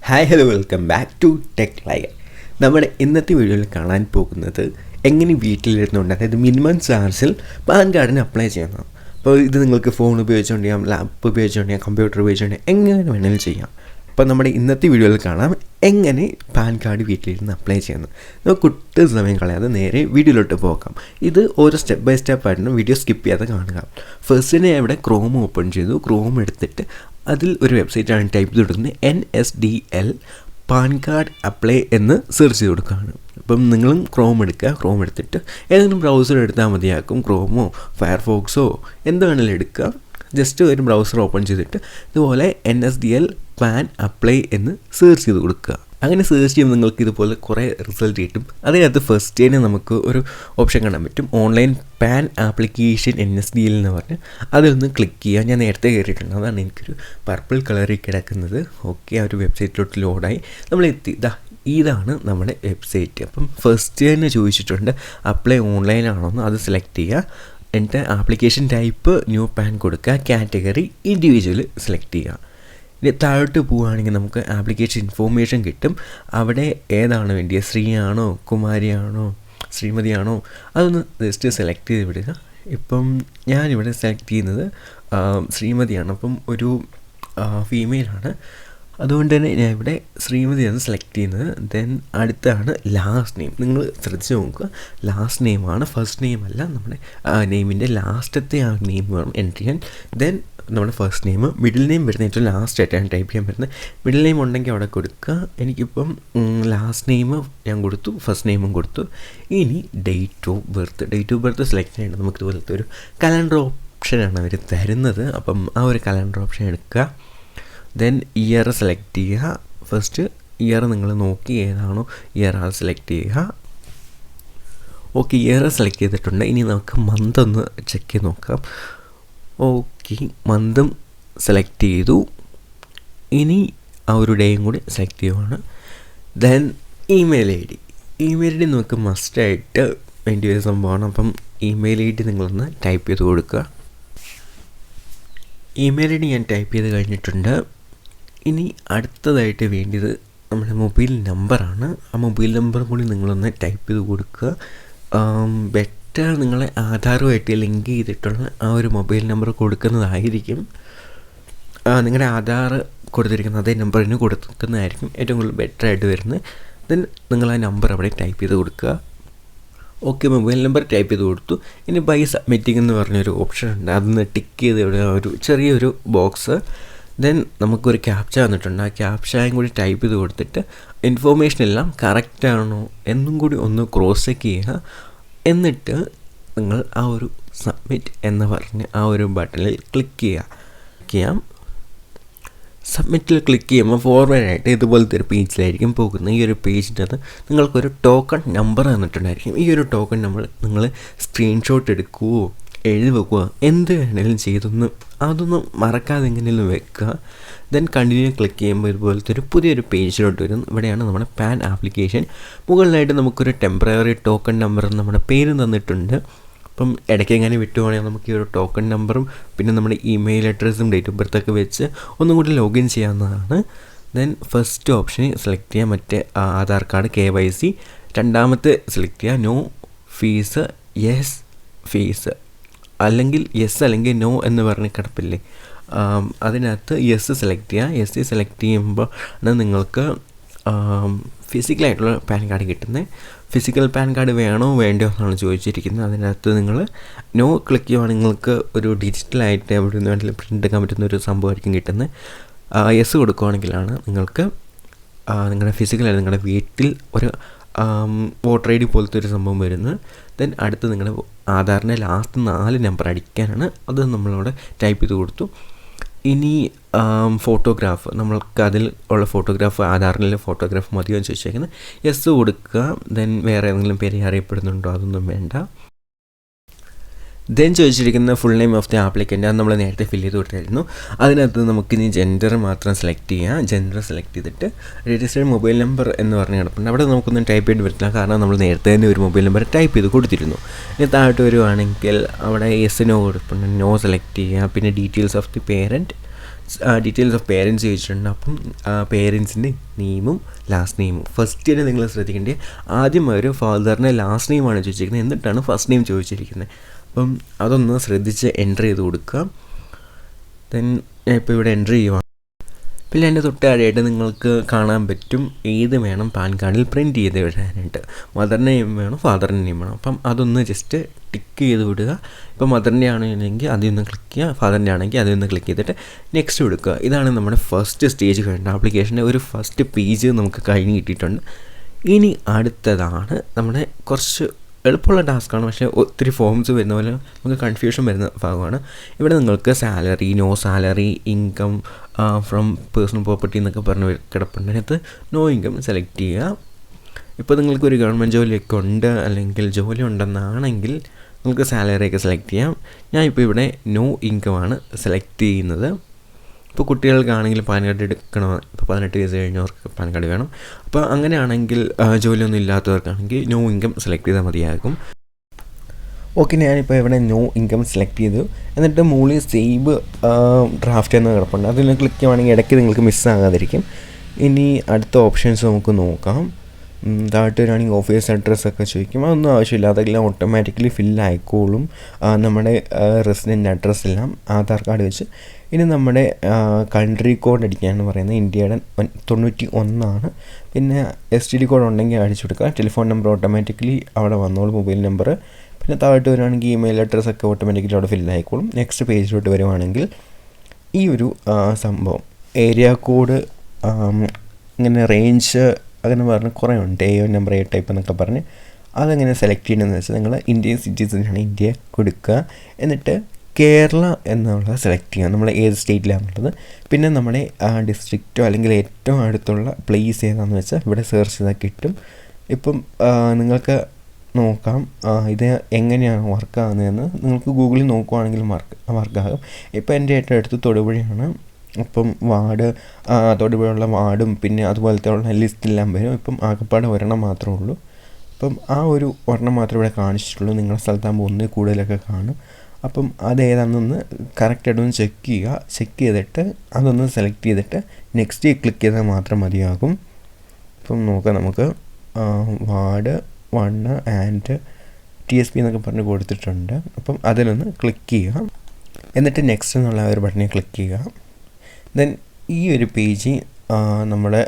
Hi hello welcome back to tech live. നമ്മുടെ ഇന്നത്തെ വീഡിയോയിൽ കാണാൻ പോകുന്നത് എങ്ങനെ വീട്ടിലിരുന്നുകൊണ്ട് അതായത് മിനിമം ചാർജിൽ പാൻ കാർഡിന് അപ്ലൈ ചെയ്യുന്നതാണ്. അപ്പോൾ ഇത് നിങ്ങൾക്ക് ഫോൺ ഉപയോഗിച്ചുകൊണ്ട് ചെയ്യാം, ലാപ്പ് ഉപയോഗിച്ചുകൊണ്ട് ചെയ്യാം, കമ്പ്യൂട്ടർ ഉപയോഗിച്ചുകൊണ്ട് എങ്ങനെ വേണമെങ്കിലും ചെയ്യാം. അപ്പോൾ നമ്മുടെ ഇന്നത്തെ വീഡിയോയിൽ കാണാം എങ്ങനെ പാൻ കാർഡ് വീട്ടിലിരുന്ന് അപ്ലൈ ചെയ്യുന്നത്. നമുക്ക് ഒട്ടും സമയം കളയാതെ നേരെ വീഡിയോയിലോട്ട് പോകാം. ഇത് ഓരോ സ്റ്റെപ്പ് ബൈ സ്റ്റെപ്പ് ആയിരുന്നു, വീഡിയോ സ്കിപ്പ് ചെയ്യാതെ കാണുക. ഫസ്റ്റ് ഞാൻ ഇവിടെ ക്രോം ഓപ്പൺ ചെയ്തു. ക്രോം എടുത്തിട്ട് അതിൽ ഒരു വെബ്സൈറ്റാണ് ടൈപ്പ് ചെയ്ത് കൊടുക്കുന്നത്. NSDL പാൻ കാർഡ് അപ്ലൈ എന്ന് സെർച്ച് ചെയ്ത് കൊടുക്കുകയാണ്. അപ്പം നിങ്ങളും ക്രോം എടുക്കുക. ക്രോം എടുത്തിട്ട് ഏതെങ്കിലും ബ്രൗസർ എടുത്താൽ മതിയാക്കും. ക്രോമോ ഫയർഫോക്സോ എന്ത് വേണമെങ്കിലും എടുക്കുക. ജസ്റ്റ് ഒരു ബ്രൗസർ ഓപ്പൺ ചെയ്തിട്ട് ഇതുപോലെ NSDL പാൻ അപ്ലൈ എന്ന് സെർച്ച് ചെയ്ത് കൊടുക്കുക. അങ്ങനെ സെർച്ച് ചെയ്യുമ്പോൾ നിങ്ങൾക്ക് ഇതുപോലെ കുറേ റിസൾട്ട് കിട്ടും. അതിനകത്ത് ഫസ്റ്റ് തന്നെ നമുക്ക് ഒരു ഓപ്ഷൻ കാണാൻ പറ്റും, ഓൺലൈൻ പാൻ ആപ്ലിക്കേഷൻ NSDL എന്ന് പറഞ്ഞ് അതിലൊന്ന് ക്ലിക്ക് ചെയ്യുക. ഞാൻ നേരത്തെ കയറിയിട്ടുണ്ട്, അതാണ് എനിക്കൊരു പർപ്പിൾ കളറിൽ കിടക്കുന്നത്. ഓക്കെ, ആ ഒരു വെബ്സൈറ്റിലോട്ട് ലോഡായി നമ്മൾ എത്തി. ഇതാണ് നമ്മുടെ വെബ്സൈറ്റ്. അപ്പം ഫസ്റ്റ് തന്നെ ചോദിച്ചിട്ടുണ്ട് അപ്ലൈ ഓൺലൈൻ ആണോന്ന്, അത് സെലക്ട് ചെയ്യുക. എന്നിട്ട് ആപ്ലിക്കേഷൻ ടൈപ്പ് ന്യൂ പാൻ കൊടുക്കുക, കാറ്റഗറി ഇൻഡിവിജ്വൽ സെലക്ട് ചെയ്യുക. ഇനി താഴോട്ട് പോവുകയാണെങ്കിൽ നമുക്ക് ആപ്ലിക്കേഷൻ ഇൻഫോർമേഷൻ കിട്ടും. അവിടെ ഏതാണ് വേണ്ടിയത്, ശ്രീയാണോ കുമാരിയാണോ ശ്രീമതിയാണോ, അതൊന്ന് ജസ്റ്റ് സെലക്ട് ചെയ്ത് വിടുക. ഇപ്പം ഞാനിവിടെ സെലക്ട് ചെയ്യുന്നത് ശ്രീമതിയാണ്. അപ്പം ഒരു ഫീമെയിലാണ്, അതുകൊണ്ട് തന്നെ ഞാൻ ഇവിടെ ശ്രീമതിയാണ് സെലക്ട് ചെയ്യുന്നത്. ദെൻ അടുത്താണ് ലാസ്റ്റ് നെയിം. നിങ്ങൾ ശ്രദ്ധിച്ച് നോക്കുക, ലാസ്റ്റ് നെയിമാണ്, ഫസ്റ്റ് നെയിം അല്ല. നമ്മുടെ നെയിമിൻ്റെ ലാസ്റ്റത്തെ ആ നെയിം വേണം എൻ്റർ ചെയ്യാൻ. ദെൻ നമ്മുടെ ഫസ്റ്റ് നെയിം, മിഡിൽ നെയിം വരുന്ന ഏറ്റവും ലാസ്റ്റ് ആയിട്ടാണ് ടൈപ്പ് ചെയ്യാൻ പറ്റുന്നത്. മിഡിൽ നെയിം ഉണ്ടെങ്കിൽ അവിടെ കൊടുക്കുക. എനിക്കിപ്പം ലാസ്റ്റ് നെയിം ഞാൻ കൊടുത്തു, ഫസ്റ്റ് നെയിമും കൊടുത്തു. ഇനി ഡേറ്റ് ഓഫ് ബർത്ത് സെലക്ട് ചെയ്യേണ്ടത് നമുക്ക് ഇതുപോലത്തെ ഒരു കലണ്ടർ ഓപ്ഷനാണ് അവർ തരുന്നത്. അപ്പം ആ ഒരു കലണ്ടർ ഓപ്ഷൻ എടുക്കുക. ദെൻ ഇയർ സെലക്ട് ചെയ്യുക. ഫസ്റ്റ് ഇയർ നിങ്ങൾ നോക്കി ഏതാണോ ഇയർ അത് സെലക്ട് ചെയ്യുക. ഓക്കെ, ഇയർ സെലക്ട് ചെയ്തിട്ടുണ്ട്. ഇനി നമുക്ക് മന്ത് ഒന്ന് ചെക്ക് ചെയ്ത് നോക്കാം. ഓക്കെ, മന്തും സെലക്ട് ചെയ്തു. ഇനി ആ ഒരു ഡേയും കൂടി സെലക്ട് ചെയ്യുവാണ്. ദെൻ ഇമെയിൽ ഐ ഡി നമുക്ക് മസ്റ്റായിട്ട് വേണ്ടി ഒരു സംഭവമാണ്. അപ്പം ഇമെയിൽ ഐ ഡി നിങ്ങളൊന്ന് ടൈപ്പ് ചെയ്ത് കൊടുക്കുക. ഇമെയിൽ ഐ ഡി ഞാൻ ടൈപ്പ് ചെയ്ത് കഴിഞ്ഞിട്ടുണ്ട്. ഇനി അടുത്തതായിട്ട് വേണ്ടിയത് നമ്മുടെ മൊബൈൽ നമ്പറാണ്. ആ മൊബൈൽ നമ്പർ കൂടി നിങ്ങളൊന്ന് ടൈപ്പ് ചെയ്ത് കൊടുക്കുക. ബെറ്റർ നിങ്ങളെ ആധാറുമായിട്ട് ലിങ്ക് ചെയ്തിട്ടുള്ള ആ ഒരു മൊബൈൽ നമ്പർ കൊടുക്കുന്നതായിരിക്കും. നിങ്ങളുടെ ആധാർ കൊടുത്തിരിക്കുന്ന അതേ നമ്പറിന് കൊടുക്കുന്നതായിരിക്കും ഏറ്റവും കൂടുതൽ ബെറ്ററായിട്ട് വരുന്നത്. ദെൻ നിങ്ങൾ ആ നമ്പർ അവിടെ ടൈപ്പ് ചെയ്ത് കൊടുക്കുക. ഓക്കെ, മൊബൈൽ നമ്പർ ടൈപ്പ് ചെയ്ത് കൊടുത്തു. ഇനി ബൈ സബ്മിറ്റിംഗ് എന്ന് പറഞ്ഞൊരു ഓപ്ഷൻ ഉണ്ട്, അതൊന്ന് ടിക്ക് ചെയ്ത് ഇവിടെ ഒരു ചെറിയൊരു ബോക്സ്. ദെൻ നമുക്കൊരു ക്യാപ്ച വന്നിട്ടുണ്ട്. ആ ക്യാപ്ചയും കൂടി ടൈപ്പ് ചെയ്ത് കൊടുത്തിട്ട് ഇൻഫോർമേഷൻ എല്ലാം കറക്റ്റാണോ എന്നും കൂടി ഒന്ന് ക്രോസ് ചെക്ക് ചെയ്യുക. എന്നിട്ട് നിങ്ങൾ ആ ഒരു സബ്മിറ്റ് എന്ന് പറഞ്ഞ് ആ ഒരു ബട്ടണിൽ ക്ലിക്ക് ചെയ്യാം. സബ്മിറ്റിൽ ക്ലിക്ക് ചെയ്യുമ്പോൾ ഫോർവേഡായിട്ട് ഇതുപോലത്തെ ഒരു പേജിലായിരിക്കും പോകുന്നത്. ഈ ഒരു പേജിനകത്ത് നിങ്ങൾക്കൊരു ടോക്കൺ നമ്പർ തന്നിട്ടുണ്ടായിരിക്കും. ഈ ഒരു ടോക്കൺ നമ്പർ നിങ്ങൾ സ്ക്രീൻഷോട്ട് എടുക്കുകയോ എഴുതി വെക്കുക, എന്ത് വേണമെങ്കിലും അതൊന്നും മറക്കാതെ എങ്ങനെയും വെക്കുക. ദെൻ കണ്ടിന്യൂ ക്ലിക്ക് ചെയ്യുമ്പോൾ ഇതുപോലത്തെ ഒരു പുതിയൊരു പേജിലോട്ട് വരും. ഇവിടെയാണ് നമ്മുടെ പാൻ ആപ്ലിക്കേഷൻ. മുകളിലായിട്ട് നമുക്കൊരു ടെമ്പററി ടോക്കൺ നമ്പർ നമ്മുടെ പേര് തന്നിട്ടുണ്ട്. അപ്പം ഇടയ്ക്ക് എങ്ങനെ വിട്ടുപോകണമെങ്കിൽ നമുക്ക് ഈ ഒരു ടോക്കൺ നമ്പറും പിന്നെ നമ്മുടെ ഇമെയിൽ അഡ്രസ്സും ഡേറ്റ് ഓഫ് ബർത്ത് ഒക്കെ വെച്ച് ഒന്നും കൂടി ലോഗിൻ ചെയ്യാവുന്നതാണ്. ദെൻ ഫസ്റ്റ് ഓപ്ഷൻ സെലക്ട് ചെയ്യുക, മറ്റേ ആധാർ കാർഡ് KYC. രണ്ടാമത്തെ സെലക്ട് ചെയ്യുക നോ ഫീസ്, യെസ് ഫീസ്, അല്ലെങ്കിൽ യെസ് അല്ലെങ്കിൽ നോ എന്ന് പറഞ്ഞ് കിടപ്പില്ലേ, അതിനകത്ത് യെസ് സെലക്ട് ചെയ്യുക. യെസ് സെലക്ട് ചെയ്യുമ്പോൾ നിങ്ങൾക്ക് ഫിസിക്കലായിട്ടുള്ള പാൻ കാർഡ് കിട്ടുന്നത്. ഫിസിക്കൽ പാൻ കാർഡ് വേണോ വേണ്ടയോ എന്നാണ് ചോദിച്ചിരിക്കുന്നത്. അതിനകത്ത് നിങ്ങൾ നോ ക്ലിക്ക് ചെയ്യുവാണെങ്കിൽ നിങ്ങൾക്ക് ഒരു ഡിജിറ്റലായിട്ട് എവിടെ നിന്ന് വേണമെങ്കിലും പ്രിൻ്റ് എടുക്കാൻ പറ്റുന്ന ഒരു സംഭവമായിരിക്കും കിട്ടുന്നത്. യെസ് കൊടുക്കുകയാണെങ്കിലാണ് നിങ്ങൾക്ക് നിങ്ങളുടെ ഫിസിക്കലായിട്ട് നിങ്ങളുടെ വീട്ടിൽ ഒരു വോട്ടർ ID പോലത്തെ ഒരു സംഭവം വരുന്നത്. ദെൻ അടുത്ത് നിങ്ങളുടെ ആധാറിൻ്റെ ലാസ്റ്റ് 4 നമ്പർ അടിക്കാനാണ്. അത് നമ്മളവിടെ ടൈപ്പ് ചെയ്ത് കൊടുത്തു. ഇനി ഫോട്ടോഗ്രാഫ്, നമ്മൾക്ക് അതിൽ ഉള്ള ഫോട്ടോഗ്രാഫ്, ആധാറിലെ ഫോട്ടോഗ്രാഫ് മതിയോ എന്ന് ചോദിച്ചേക്കുന്നത്. യെസ് കൊടുക്കുക. ദെൻ വേറെ ഏതെങ്കിലും പേര് അറിയപ്പെടുന്നുണ്ടോ, അതൊന്നും വേണ്ട. ദെൻ ചോദിച്ചിരിക്കുന്ന full name of the applicant, അത് നമ്മൾ നേരത്തെ ഫില്ല് ചെയ്ത് കൊടുത്തായിരുന്നു. അതിനകത്ത് നമുക്കിനി ജെൻഡർ മാത്രം സെലക്ട് ചെയ്യാം. ജെൻഡർ സെലക്ട് ചെയ്തിട്ട് രജിസ്റ്റേർഡ് മൊബൈൽ നമ്പർ എന്ന് പറഞ്ഞ് കിടപ്പുണ്ട്. അവിടെ നമുക്കൊന്നും ടൈപ്പ് ചെയ്ത് പറ്റില്ല, കാരണം നമ്മൾ നേരത്തെ തന്നെ ഒരു മൊബൈൽ നമ്പർ ടൈപ്പ് ചെയ്ത് കൊടുത്തിരുന്നു. ഇനി താഴോട്ട് വരുവാണെങ്കിൽ അവിടെ യെസ് നോ കൊടുപ്പുണ്ട്, നോ സെലക്ട് ചെയ്യുക. പിന്നെ details of the parent, details of parents ചോദിച്ചിട്ടുണ്ട്. അപ്പം പേരൻസിൻ്റെ നെയിമും ലാസ്റ്റ് നെയിമും ഫസ്റ്റ് തന്നെ നിങ്ങൾ ശ്രദ്ധിക്കേണ്ടത്. ആദ്യം ഒരു ഫാദറിൻ്റെ ലാസ്റ്റ് നെയിമാണ് ചോദിച്ചിരിക്കുന്നത്, എന്നിട്ടാണ് ഫസ്റ്റ് നെയിം ചോദിച്ചിരിക്കുന്നത്. അപ്പം അതൊന്ന് ശ്രദ്ധിച്ച് എൻ്റർ ചെയ്ത് കൊടുക്കുക. ദെൻ ഞാൻ ഇപ്പോൾ ഇവിടെ എൻ്റർ ചെയ്യുവാണ്. പിന്നെ എൻ്റെ തൊട്ടായിട്ട് നിങ്ങൾക്ക് കാണാൻ പറ്റും ഏത് വേണം പാൻ കാർഡിൽ പ്രിൻറ്റ് ചെയ്ത് വിടാനായിട്ട്. മദറിൻ്റെ നെയിം വേണം, ഫാദറിൻ്റെ നെയിം വേണം. അപ്പം അതൊന്ന് ജസ്റ്റ് ടിക്ക് ചെയ്ത് വിടുക. ഇപ്പോൾ മദറിൻ്റെ ആണെങ്കിൽ അതൊന്ന് ക്ലിക്ക് ചെയ്യുക, ഫാദറിൻ്റെ ആണെങ്കിൽ അതൊന്ന് ക്ലിക്ക് ചെയ്തിട്ട് നെക്സ്റ്റ് കൊടുക്കുക. ഇതാണ് നമ്മുടെ ഫസ്റ്റ് സ്റ്റേജ് കഴിഞ്ഞ ആപ്ലിക്കേഷൻ്റെ ഒരു ഫസ്റ്റ് പേജ് നമുക്ക് കഴിഞ്ഞ് കിട്ടിയിട്ടുണ്ട്. ഇനി അടുത്തതാണ് നമ്മുടെ കുറച്ച് എളുപ്പമുള്ള ടാസ്ക്കാണ്, പക്ഷേ ഒത്തിരി ഫോംസ് വരുന്ന പോലെ നമുക്ക് കൺഫ്യൂഷൻ വരുന്ന ഭാഗമാണ്. ഇവിടെ നിങ്ങൾക്ക് salary, no salary, income from personal property എന്നൊക്കെ പറഞ്ഞ് കിടപ്പുണ്ട്. അതിനകത്ത് നോ ഇൻകം സെലക്ട് ചെയ്യുക. ഇപ്പോൾ നിങ്ങൾക്കൊരു ഗവൺമെൻറ് ജോലിയൊക്കെ ഉണ്ട് അല്ലെങ്കിൽ ജോലി ഉണ്ടെന്നാണെങ്കിൽ നിങ്ങൾക്ക് സാലറിയൊക്കെ സെലക്ട് ചെയ്യാം. ഞാൻ ഇപ്പോൾ ഇവിടെ നോ ഇൻകമാണ് സെലക്ട് ചെയ്യുന്നത്. ഇപ്പോൾ കുട്ടികൾക്കാണെങ്കിൽ പാൻ കാർഡ് എടുക്കണം, ഇപ്പോൾ 18 വയസ്സ് കഴിഞ്ഞവർക്ക് പാൻ കാർഡ് വേണം. അപ്പോൾ അങ്ങനെയാണെങ്കിൽ ജോലിയൊന്നും ഇല്ലാത്തവർക്കാണെങ്കിൽ നോ ഇൻകം സെലക്ട് ചെയ്താൽ മതിയാകും. ഓക്കെ, ഞാനിപ്പോൾ ഇവിടെ നോ ഇൻകം സെലക്ട് ചെയ്തു. എന്നിട്ട് മുകളിൽ സേവ് ഡ്രാഫ്റ്റ് എന്ന് കിടപ്പുണ്ട്, അതിൽ ക്ലിക്ക് ചെയ്യുവാണെങ്കിൽ ഇടയ്ക്ക് നിങ്ങൾക്ക് മിസ്സാകാതിരിക്കും. ഇനി അടുത്ത ഓപ്ഷൻസ് നമുക്ക് നോക്കാം. താഴോട്ട് വരികയാണെങ്കിൽ ഓഫീസ് അഡ്രസ്സൊക്കെ ചോദിക്കും. അതൊന്നും ആവശ്യമില്ല, അതെല്ലാം ഓട്ടോമാറ്റിക്കലി ഫില്ലായിക്കോളും. നമ്മുടെ റെസിഡൻറ്റ് അഡ്രസ്സെല്ലാം ആധാർ കാർഡ് വെച്ച്. ഇനി നമ്മുടെ കൺട്രി കോഡ് അടിക്കുകയാണ് പറയുന്നത്. ഇന്ത്യയുടെ 91. പിന്നെ STD കോഡ് ഉണ്ടെങ്കിൽ അടിച്ചു കൊടുക്കുക. ടെലിഫോൺ നമ്പർ ഓട്ടോമാറ്റിക്കലി അവിടെ വന്നോളും, മൊബൈൽ നമ്പർ. പിന്നെ താഴോട്ട് വരുവാണെങ്കിൽ ഇമെയിൽ അഡ്രസ്സൊക്കെ ഓട്ടോമാറ്റിക്കലി അവിടെ ഫില്ലായിക്കോളും. നെക്സ്റ്റ് പേജിലോട്ട് വരുവാണെങ്കിൽ ഈ ഒരു സംഭവം ഏരിയ കോഡ്, ഇങ്ങനെ റേഞ്ച് അങ്ങനെ പറഞ്ഞ് കുറേ ഉണ്ട്. AO നമ്പർ, A ടൈപ്പ് എന്നൊക്കെ പറഞ്ഞ് അതെങ്ങനെ സെലക്ട് ചെയ്യണമെന്ന് വെച്ചാൽ നിങ്ങൾ ഇന്ത്യൻ സിറ്റിസനാണ്, ഇന്ത്യ കൊടുക്കുക. എന്നിട്ട് കേരള എന്നുള്ളത് സെലക്ട് ചെയ്യുക, നമ്മൾ ഏത് സ്റ്റേറ്റിലാണുള്ളത്. പിന്നെ നമ്മുടെ ഡിസ്ട്രിക്റ്റോ അല്ലെങ്കിൽ ഏറ്റവും അടുത്തുള്ള പ്ലേസ് ഏതാണെന്ന് വെച്ചാൽ ഇവിടെ സെർച്ച് ചെയ്താൽ കിട്ടും. ഇപ്പം നിങ്ങൾക്ക് നോക്കാം ഇത് എങ്ങനെയാണ് വർക്കാകുന്നതെന്ന്. നിങ്ങൾക്ക് ഗൂഗിളിൽ നോക്കുവാണെങ്കിൽ വർക്കാകും. ഇപ്പോൾ എൻ്റെ ഏറ്റവും അടുത്ത് തൊടുപുഴയാണ്. അപ്പം വാർഡ്, തൊടുപുഴയുള്ള വാർഡും പിന്നെ അതുപോലത്തെ ഉള്ള ലിസ്റ്റെല്ലാം വരും. ഇപ്പം ആകപ്പാടെ ഒരെണ്ണം മാത്രമേ ഉള്ളൂ. അപ്പം ആ ഒരു ഒരെണ്ണം മാത്രമേ ഇവിടെ കാണിച്ചിട്ടുള്ളൂ. നിങ്ങളുടെ സ്ഥലത്താകുമ്പോൾ ഒന്നിൽ കൂടുതലൊക്കെ കാണും. അപ്പം അതേതാണെന്നൊന്ന് കറക്റ്റായിട്ടൊന്ന് ചെക്ക് ചെയ്യുക. ചെക്ക് ചെയ്തിട്ട് അതൊന്ന് സെലക്ട് ചെയ്തിട്ട് നെക്സ്റ്റ് ക്ലിക്ക് ചെയ്താൽ മാത്രം മതിയാകും. ഇപ്പം നോക്കാം, നമുക്ക് വാർഡ് 1 ആൻഡ് TSP എന്നൊക്കെ പറഞ്ഞ് കൊടുത്തിട്ടുണ്ട്. അപ്പം അതിലൊന്ന് ക്ലിക്ക് ചെയ്യുക. എന്നിട്ട് നെക്സ്റ്റ് എന്നുള്ള ഒരു ബട്ടണിൽ ക്ലിക്ക് ചെയ്യുക. ദെൻ ഈ ഒരു പേജ് നമ്മുടെ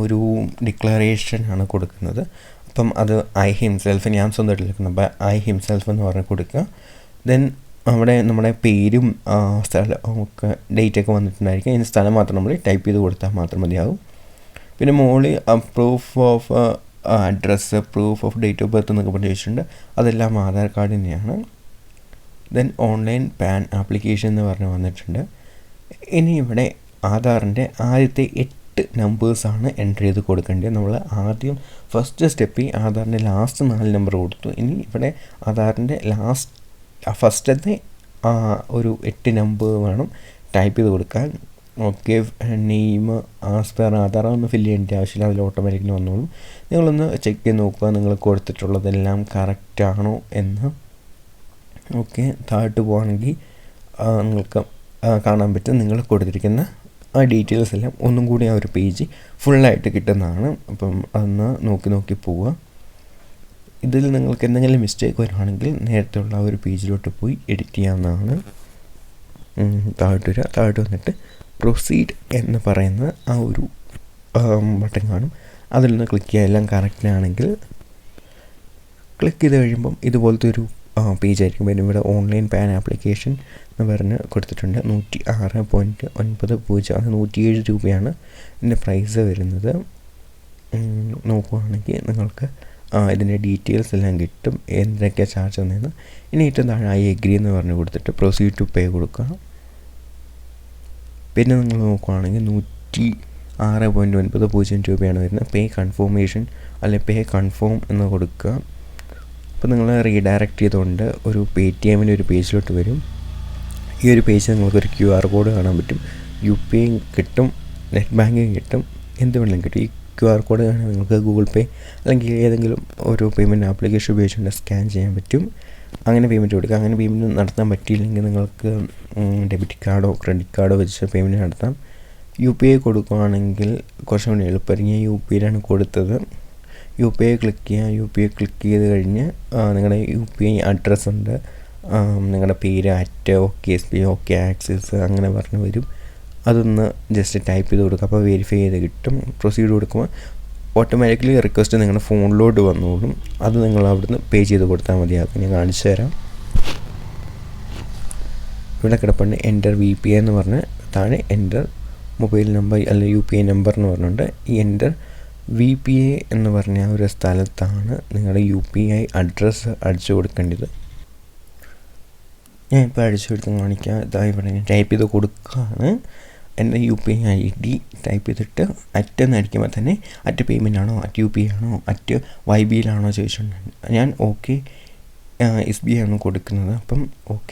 ഒരു ഡിക്ലറേഷനാണ് കൊടുക്കുന്നത്. അപ്പം അത് ഐ ഹിംസെൽഫ്, ഞാൻ സ്വന്തമായിട്ട് എടുക്കുന്നത്. അപ്പോൾ ഐ ഹിംസെൽഫ് എന്ന് പറഞ്ഞ് കൊടുക്കുക. ദെൻ അവിടെ നമ്മുടെ പേരും സ്ഥലം ഒക്കെ ഡേറ്റൊക്കെ വന്നിട്ടുണ്ടായിരിക്കും. അതിന് സ്ഥലം മാത്രം നമ്മൾ ടൈപ്പ് ചെയ്ത് കൊടുത്താൽ മാത്രം മതിയാകും. പിന്നെ മുകളിൽ proof of address, proof of date of birth എന്നൊക്കെ പറഞ്ഞ് വെച്ചിട്ടുണ്ട്. അതെല്ലാം ആധാർ കാർഡ് തന്നെയാണ്. ദെൻ ഓൺലൈൻ പാൻ ആപ്ലിക്കേഷൻ എന്ന് പറഞ്ഞ് വന്നിട്ടുണ്ട്. ഇനി ഇവിടെ ആധാറിൻ്റെ ആദ്യത്തെ 8 നമ്പേഴ്സാണ് എൻ്റർ ചെയ്ത് കൊടുക്കേണ്ടത്. നമ്മൾ ആദ്യം ഫസ്റ്റ് സ്റ്റെപ്പിൽ ആധാറിൻ്റെ ലാസ്റ്റ് 4 നമ്പർ കൊടുത്തു. ഇനി ഇവിടെ ആധാറിൻ്റെ ഫസ്റ്റത്തെ ഒരു 8 നമ്പർ വേണം ടൈപ്പ് ചെയ്ത് കൊടുക്കാൻ. Okay, name as per Aadhaar ഒന്നും ഫില്ല് ചെയ്യേണ്ട ആവശ്യമില്ല, അതിൽ ഓട്ടോമാറ്റിക്കലി വന്നോളും. നിങ്ങളൊന്ന് ചെക്ക് ചെയ്ത് നോക്കുക നിങ്ങൾ കൊടുത്തിട്ടുള്ളതെല്ലാം കറക്റ്റാണോ എന്ന്. ഓക്കെ, താഴോട്ട് പോകുകയാണെങ്കിൽ നിങ്ങൾക്ക് കാണാൻ പറ്റും നിങ്ങൾ കൊടുത്തിരിക്കുന്ന ആ ഡീറ്റെയിൽസ് എല്ലാം ഒന്നും കൂടി ആ ഒരു പേജ് ഫുള്ളായിട്ട് കിട്ടുന്നതാണ്. അപ്പം അതൊന്ന് നോക്കി പോവുക. ഇതിൽ നിങ്ങൾക്ക് എന്തെങ്കിലും മിസ്റ്റേക്ക് വരുവാണെങ്കിൽ നേരത്തെ ഉള്ള ആ ഒരു പേജിലോട്ട് പോയി എഡിറ്റ് ചെയ്യാവുന്നതാണ്. താഴോട്ട് വന്നിട്ട് പ്രൊസീഡ് എന്ന് പറയുന്ന ആ ഒരു ബട്ടൺ കാണും, അതിൽ നിന്ന് ക്ലിക്ക് ചെയ്യുക. എല്ലാം കറക്റ്റാണെങ്കിൽ ക്ലിക്ക് ചെയ്ത് കഴിയുമ്പം ഇതുപോലത്തെ ഒരു പേജായിരിക്കും. പിന്നെ ഇവിടെ ഓൺലൈൻ പാൻ ആപ്ലിക്കേഷൻ എന്ന് പറഞ്ഞ് കൊടുത്തിട്ടുണ്ട്. 106.90, അത് 107 രൂപയാണ് ഇതിൻ്റെ പ്രൈസ് വരുന്നത്. നോക്കുകയാണെങ്കിൽ നിങ്ങൾക്ക് ഇതിൻ്റെ ഡീറ്റെയിൽസ് എല്ലാം കിട്ടും, എന്തൊക്കെയാണ് ചാർജ് വന്നതെന്ന്. ഇനി ഏറ്റവും താഴെ ഐ എഗ്രി എന്ന് പറഞ്ഞ് കൊടുത്തിട്ട് പ്രൊസീഡ് ടു പേ കൊടുക്കുക. പിന്നെ നിങ്ങൾ നോക്കുകയാണെങ്കിൽ 106.90 രൂപയാണ് വരുന്നത്. പേ കൺഫർമേഷൻ അല്ലെ പേ കൺഫേം എന്ന് കൊടുക്കുക. അപ്പോൾ നിങ്ങൾ റീഡയറക്റ്റ് ചെയ്തുകൊണ്ട് ഒരു പേടിഎമ്മിൻ്റെ ഒരു പേജിലോട്ട് വരും. ഈ ഒരു പേജിൽ നിങ്ങൾക്കൊരു QR കോഡ് കാണാൻ പറ്റും. UPI കിട്ടും, നെറ്റ് ബാങ്കിങ് കിട്ടും, എന്ത് വേണമെങ്കിലും കിട്ടും. ഈ QR കോഡ് കാണാൻ നിങ്ങൾക്ക് ഗൂഗിൾ പേ അല്ലെങ്കിൽ ഏതെങ്കിലും ഒരു പേയ്മെൻറ്റ് ആപ്ലിക്കേഷൻ ഉപയോഗിച്ചുകൊണ്ട് സ്കാൻ ചെയ്യാൻ പറ്റും. അങ്ങനെ പേയ്മെൻറ്റ് കൊടുക്കുക. അങ്ങനെ പേയ്മെൻറ്റ് നടത്താൻ പറ്റിയില്ലെങ്കിൽ നിങ്ങൾക്ക് ഡെബിറ്റ് കാർഡോ ക്രെഡിറ്റ് കാർഡോ വെച്ച് പേയ്മെൻറ്റ് നടത്താം. UPI കൊടുക്കുകയാണെങ്കിൽ കുറച്ചും കൂടി എളുപ്പമായിരിക്കും. ഞാൻ UPIയിലാണ് കൊടുത്തത്. UPI ക്ലിക്ക് ചെയ്യുക. UPI ക്ലിക്ക് ചെയ്ത് കഴിഞ്ഞ് നിങ്ങളുടെ UPI അഡ്രസ്സ് ഉണ്ട്, നിങ്ങളുടെ പേര് @OKSB OK ആക്സിസ് അങ്ങനെ പറഞ്ഞ് വരും. അതൊന്ന് ജസ്റ്റ് ടൈപ്പ് ചെയ്ത് കൊടുക്കുക. അപ്പോൾ വെരിഫൈ ചെയ്ത് കിട്ടും. പ്രൊസീഡ് കൊടുക്കുമ്പോൾ ഓട്ടോമാറ്റിക്കലി റിക്വസ്റ്റ് നിങ്ങളുടെ ഫോണിലോട്ട് വന്നോളും. അത് നിങ്ങൾ അവിടുന്ന് പേ ചെയ്ത് കൊടുത്താൽ മതിയാകും. ഞാൻ കാണിച്ചു തരാം. ഇവിടെ കിടപ്പുണ്ട് എൻ്റർ VPI എന്ന് പറഞ്ഞ്, താഴെ എൻ്റർ മൊബൈൽ നമ്പർ അല്ലെങ്കിൽ UPI നമ്പർ എന്ന് പറഞ്ഞുകൊണ്ട് ഈ എൻ്റർ VPI എന്ന് പറഞ്ഞ ഒരു സ്ഥലത്താണ് നിങ്ങളുടെ UPI അഡ്രസ്സ് അടിച്ചു കൊടുക്കേണ്ടത്. ഞാൻ ഇപ്പോൾ അടിച്ചു കൊടുത്ത് കാണിക്കാം. ഇതാ ഇവിടെ ഞാൻ ടൈപ്പ് ചെയ്ത് കൊടുക്കുകയാണ്. എൻ്റെ UPI ID ടൈപ്പ് ചെയ്തിട്ട് എന്ന് അടിക്കുമ്പോൾ തന്നെ പേയ്മെൻ്റ് ആണോ UPI ആണോ YBയിലാണോ ചോദിച്ചിട്ടുണ്ട്. ഞാൻ OK SBI ആണ് കൊടുക്കുന്നത്. അപ്പം OK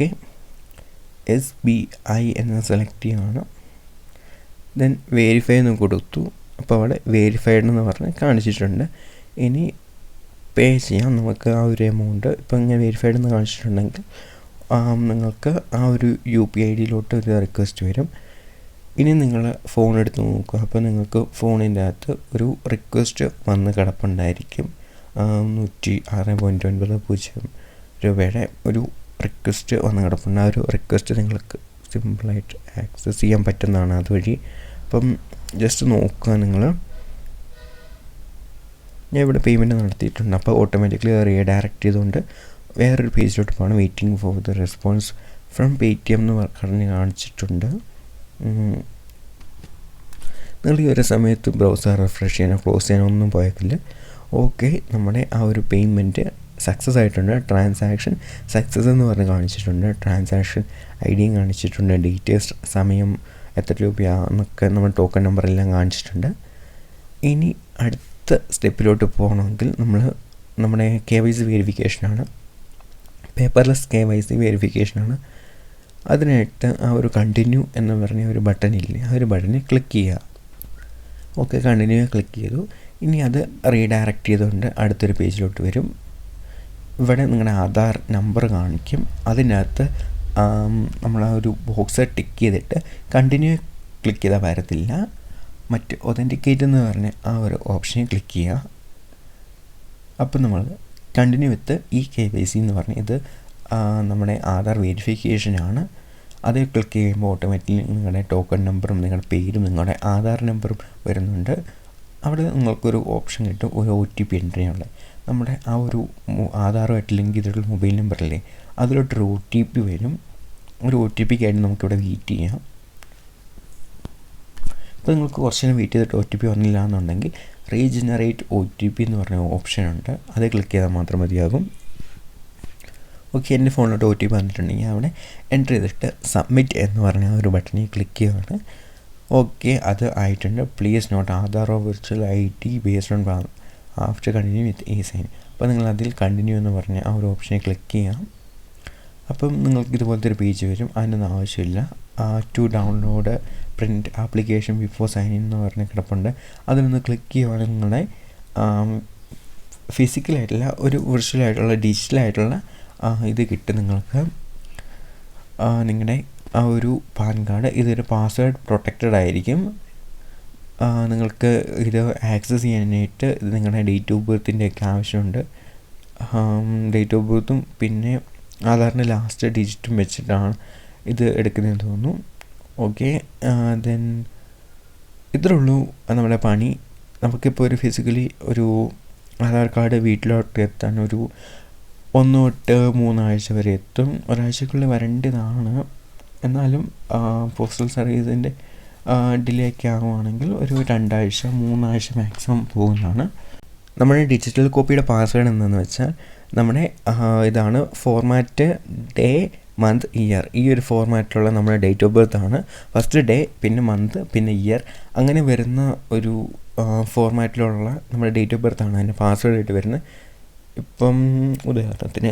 SBI എന്ന് സെലക്ട് ചെയ്യുകയാണ്. ദെൻ വെരിഫൈ എന്ന് കൊടുത്തു. അപ്പോൾ അവിടെ വെരിഫൈഡ് എന്ന് പറഞ്ഞ് കാണിച്ചിട്ടുണ്ട്. ഇനി പേ ചെയ്യാം നമുക്ക് ആ ഒരു എമൗണ്ട്. ഇപ്പോൾ ഇങ്ങനെ വെരിഫൈഡ് എന്ന് കാണിച്ചിട്ടുണ്ടെങ്കിൽ നിങ്ങൾക്ക് ആ ഒരു UPI IDയിലോട്ട് ഒരു റിക്വസ്റ്റ് വരും. ഇനി നിങ്ങൾ ഫോൺ എടുത്ത് നോക്കുക. അപ്പോൾ നിങ്ങൾക്ക് ഫോണിൻ്റെ അകത്ത് ഒരു റിക്വസ്റ്റ് വന്ന് കിടപ്പുണ്ടായിരിക്കും. 106.90 രൂപയുടെ ഒരു റിക്വസ്റ്റ് വന്ന് കിടപ്പുണ്ട്. ആ ഒരു റിക്വസ്റ്റ് നിങ്ങൾക്ക് സിമ്പിളായിട്ട് ആക്സസ് ചെയ്യാൻ പറ്റുന്നതാണ് അതുവഴി. അപ്പം ജസ്റ്റ് നോക്കുക നിങ്ങൾ. ഞാൻ ഇവിടെ പേയ്മെൻറ്റ് നടത്തിയിട്ടുണ്ട്. അപ്പോൾ ഓട്ടോമാറ്റിക്കലി റീഡയറക്റ്റ് ചെയ്തുകൊണ്ട് വേറൊരു പേജിലോട്ട് പോകണം. Waiting for the response from Paytm എന്ന് പറഞ്ഞ് കാണിച്ചിട്ടുണ്ട്. നിങ്ങൾ ഈ ഒരു സമയത്ത് ബ്രൗസർ റിഫ്രഷ് ചെയ്യാനോ ക്ലോസ് ചെയ്യാനോ ഒന്നും പോയേക്കില്ല. ഓക്കെ, നമ്മുടെ ആ ഒരു പേയ്മെൻറ്റ് സക്സസ് ആയിട്ടുണ്ട്. ട്രാൻസാക്ഷൻ സക്സസ് എന്ന് പറഞ്ഞ് കാണിച്ചിട്ടുണ്ട്. ട്രാൻസാക്ഷൻ IDയും കാണിച്ചിട്ടുണ്ട്. ഡീറ്റെയിൽസ്, സമയം, എത്ര രൂപയാണെന്നൊക്കെ നമ്മുടെ ടോക്കൺ നമ്പർ എല്ലാം കാണിച്ചിട്ടുണ്ട്. ഇനി അടുത്ത സ്റ്റെപ്പിലോട്ട് പോകണമെങ്കിൽ നമ്മുടെ KYC വെരിഫിക്കേഷനാണ്. പേപ്പർലെസ് KYC വെരിഫിക്കേഷനാണ്. അതിനായിട്ട് ആ ഒരു കണ്ടിന്യൂ എന്ന് പറഞ്ഞ ഒരു ബട്ടൺ ഇല്ലേ, ആ ഒരു ബട്ടണിൽ ക്ലിക്ക് ചെയ്യുക. ഓക്കെ, കണ്ടിന്യൂ ക്ലിക്ക് ചെയ്തു. ഇനി അത് റീഡയറക്റ്റ് ചെയ്തുകൊണ്ട് അടുത്തൊരു പേജിലോട്ട് വരും. ഇവിടെ നിങ്ങളുടെ ആധാർ നമ്പർ കാണിക്കും. അതിനകത്ത് നമ്മൾ ആ ഒരു ബോക്സ് ടിക്ക് ചെയ്തിട്ട് കണ്ടിന്യൂ ക്ലിക്ക് ചെയ്താൽ വരത്തില്ല. മറ്റ് ഒതൻറ്റിക്കേറ്റ് എന്ന് പറഞ്ഞ ആ ഒരു ഓപ്ഷനിൽ ക്ലിക്ക് ചെയ്യുക. അപ്പം നമ്മൾ കണ്ടിന്യൂ വിത്ത് KYC എന്ന് പറഞ്ഞ് ഇത് നമ്മുടെ ആധാർ വെരിഫിക്കേഷനാണ്. അത് ക്ലിക്ക് ചെയ്യുമ്പോൾ ഓട്ടോമാറ്റിക്കലി നിങ്ങളുടെ ടോക്കൺ നമ്പറും നിങ്ങളുടെ പേരും നിങ്ങളുടെ ആധാർ നമ്പറും വരുന്നുണ്ട്. അവിടെ നിങ്ങൾക്കൊരു ഓപ്ഷൻ കിട്ടും, ഒരു OTP എൻ്റർ ചെയ്യാനുള്ള. നമ്മുടെ ആ ഒരു ആധാറുമായിട്ട് ലിങ്ക് ചെയ്തിട്ടുള്ള മൊബൈൽ നമ്പറല്ലേ, അതിലോട്ടൊരു OTP വരും. ഒരു OTPക്കായിട്ട് നമുക്കിവിടെ വെയിറ്റ് ചെയ്യാം. ഇപ്പോൾ നിങ്ങൾക്ക് കുറച്ച് നേരം വെയിറ്റ് ചെയ്തിട്ട് OTP വന്നില്ല എന്നുണ്ടെങ്കിൽ റീജനറേറ്റ് OTP എന്ന് പറഞ്ഞ ഓപ്ഷനുണ്ട്. അത് ക്ലിക്ക് ചെയ്താൽ മാത്രം മതിയാകും. ഓക്കെ, എൻ്റെ ഫോണിലോട്ട് OTP വന്നിട്ടുണ്ടെങ്കിൽ അവിടെ എൻ്റർ ചെയ്തിട്ട് സബ്മിറ്റ് എന്ന് പറഞ്ഞ ഒരു ബട്ടണിൽ ക്ലിക്ക് ചെയ്യുകയാണ്. ഓക്കെ, അത് ആയിട്ടുണ്ട്. Please note Aadhaar or virtual ID based on after continue with sign. അപ്പോൾ നിങ്ങൾ അതിൽ കണ്ടിന്യൂ എന്ന് പറഞ്ഞ ആ ഒരു ഓപ്ഷനിൽ ക്ലിക്ക് ചെയ്യാം. അപ്പം നിങ്ങൾക്ക് ഇതുപോലത്തെ ഒരു പേജ് വരും. അതിനൊന്നും ആവശ്യമില്ല. To download print application before sign in എന്ന് പറഞ്ഞ് കിടപ്പുണ്ട്. അതിലൊന്ന് ക്ലിക്ക് ചെയ്യുവാണെങ്കിൽ നിങ്ങളുടെ ഫിസിക്കലായിട്ടുള്ള ഒരു വിർച്വലായിട്ടുള്ള ഡിജിറ്റലായിട്ടുള്ള ഇത് കിട്ടും നിങ്ങൾക്ക്. നിങ്ങളുടെ ആ ഒരു പാൻ കാർഡ് ഇതൊരു പാസ്വേഡ് പ്രൊട്ടക്റ്റഡ് ആയിരിക്കും. നിങ്ങൾക്ക് ഇത് ആക്സസ് ചെയ്യാനായിട്ട് നിങ്ങളുടെ ഡേറ്റ് ഓഫ് ബർത്തിൻ്റെയൊക്കെ ആവശ്യമുണ്ട്. ഡേറ്റ് ഓഫ് ബർത്തും പിന്നെ ആധാറിൻ്റെ ലാസ്റ്റ് ഡിജിറ്റും വെച്ചിട്ടാണ് ഇത് എടുക്കുന്നതെന്ന് തോന്നുന്നു. ഓക്കെ, ദെൻ ഇത്രേ ഉള്ളൂ നമ്മുടെ പണി. നമുക്കിപ്പോൾ ഒരു ഫിസിക്കലി ഒരു ആധാർ കാർഡ് വീട്ടിലോട്ട് എത്താൻ ഒരു 1 തൊട്ട് 3 ആഴ്ച വരെ എത്തും. ഒരാഴ്ചക്കുള്ളിൽ വരേണ്ടതാണ്. എന്നാലും പോസ്റ്റൽ സർവീസിൻ്റെ ഡിലേ ഒക്കെ ആകുവാണെങ്കിൽ ഒരു 2 ആഴ്ച 3 ആഴ്ച മാക്സിമം പോകുന്നതാണ്. നമ്മുടെ ഡിജിറ്റൽ കോപ്പിയുടെ പാസ്വേഡ് എന്താണെന്ന് വെച്ചാൽ നമ്മുടെ ഇതാണ് ഫോർമാറ്റ് ഡേ മന്ത് ഇയർ. ഈ ഒരു ഫോർമാറ്റിലുള്ള നമ്മുടെ ഡേറ്റ് ഓഫ് ബർത്ത് ആണ്. ഫസ്റ്റ് ഡേ, പിന്നെ മന്ത്, പിന്നെ ഇയർ, അങ്ങനെ വരുന്ന ഒരു ഫോർമാറ്റിലുള്ള നമ്മുടെ ഡേറ്റ് ഓഫ് ബർത്ത് ആണ് അതിൻ്റെ പാസ്വേഡ് ആയിട്ട് വരുന്നത്. ഇപ്പം ഉദാഹരണത്തിന്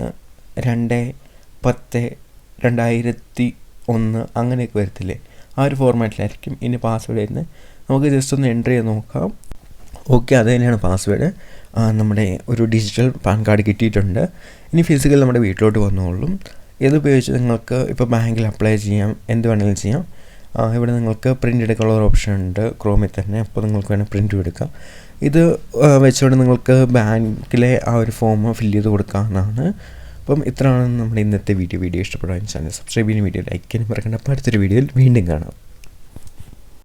2/10/2001 അങ്ങനെയൊക്കെ വരത്തില്ലേ, ആ ഒരു ഫോർമാറ്റിലായിരിക്കും ഇതിൻ്റെ പാസ്വേഡ് വരുന്നത്. നമുക്ക് ജസ്റ്റ് ഒന്ന് എൻ്റർ ചെയ്ത് നോക്കാം. ഓക്കെ, അത് തന്നെയാണ് പാസ്വേഡ്. നമ്മുടെ ഒരു ഡിജിറ്റൽ പാൻ കാർഡ് കിട്ടിയിട്ടുണ്ട്. ഇനി ഫിസിക്കൽ നമ്മുടെ വീട്ടിലോട്ട് വന്നോളും. ഇതുപയോഗിച്ച് നിങ്ങൾക്ക് ഇപ്പോൾ ബാങ്കിൽ അപ്ലൈ ചെയ്യാം, എന്ത് വേണമെങ്കിലും ചെയ്യാം. ഇവിടെ നിങ്ങൾക്ക് പ്രിൻ്റ് എടുക്കാനുള്ള ഓപ്ഷൻ ഉണ്ട് ക്രോമിൽ തന്നെ. അപ്പോൾ നിങ്ങൾക്ക് വേണമെങ്കിൽ പ്രിൻ്റ് എടുക്കാം. ഇത് വെച്ചുകൊണ്ട് നിങ്ങൾക്ക് ബാങ്കിലെ ആ ഒരു ഫോം ഫില്ല് ചെയ്ത് കൊടുക്കാവുന്നതാണ്. അപ്പം ഇത്രയാണ് നമ്മുടെ ഇന്നത്തെ വീഡിയോ ഇഷ്ടപ്പെടാൻ ചാനൽ സബ്സ്ക്രൈബ് ചെയ്യുന്ന വീഡിയോ ലൈക്ക് ചെയ്യാൻ മറക്കണ്ട. അപ്പോൾ അടുത്തൊരു വീഡിയോയിൽ വീണ്ടും കാണാം.